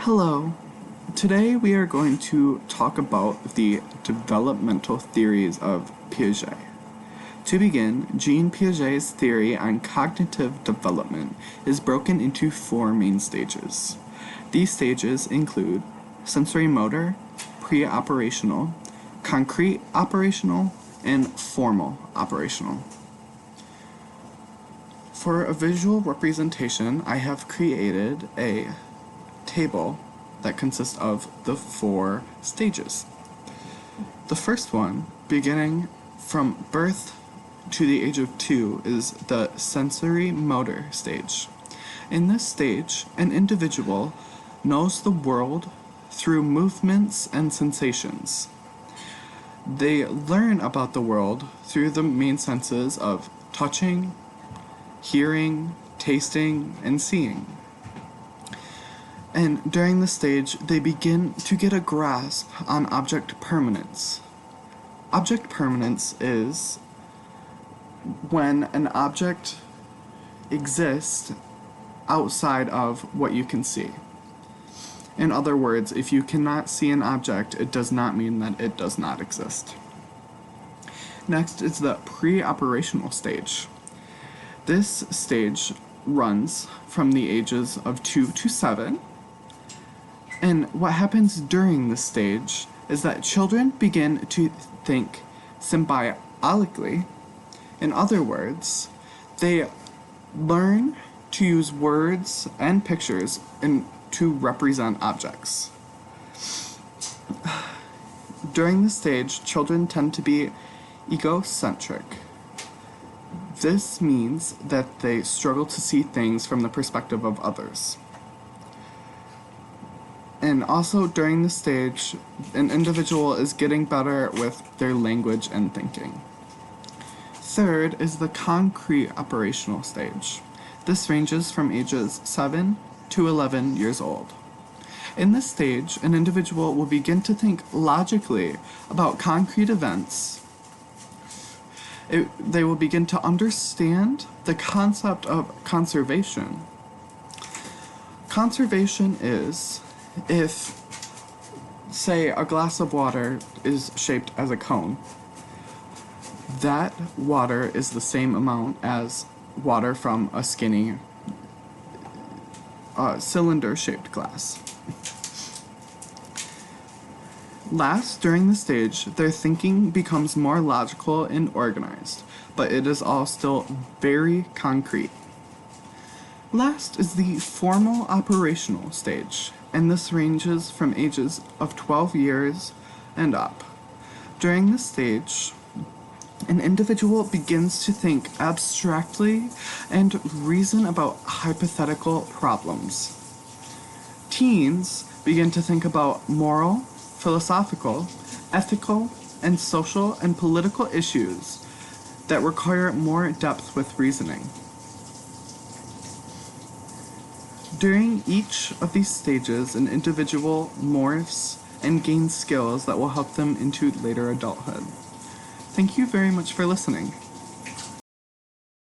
Hello. Today we are going to talk about the developmental theories of Piaget. To begin, Jean Piaget's theory on cognitive development is broken into four main stages. These stages include sensory motor, pre-operational, concrete operational, and formal operational. For a visual representation, I have created a table that consists of the four stages. The first one, beginning from birth to the age of 2, is the sensory motor stage. In this stage, an individual knows the world through movements and sensations. They learn about the world through the main senses of touching, hearing, tasting, and seeing. And during this stage, they begin to get a grasp on object permanence. Object permanence is when an object exists outside of what you can see. In other words, if you cannot see an object, it does not mean that it does not exist. Next is the pre-operational stage. This stage runs from the ages of 2 to 7. And what happens during this stage is that children begin to think symbiotically. In other words, they learn to use words and pictures to represent objects. During this stage, children tend to be egocentric. This means that they struggle to see things from the perspective of others. And also during this stage, an individual is getting better with their language and thinking. Third is the concrete operational stage. This ranges from ages 7 to 11 years old. In this stage, an individual will begin to think logically about concrete events. They will begin to understand the concept of conservation. Conservation is if, say, a glass of water is shaped as a cone, that water is the same amount as water from a skinny cylinder-shaped glass. Last, during the stage, their thinking becomes more logical and organized, but it is all still very concrete. Last is the formal operational stage, and this ranges from ages of 12 years and up. During this stage, an individual begins to think abstractly and reason about hypothetical problems. Teens begin to think about moral, philosophical, ethical, and social and political issues that require more depth with reasoning. During each of these stages, an individual morphs and gains skills that will help them into later adulthood. Thank you very much for listening.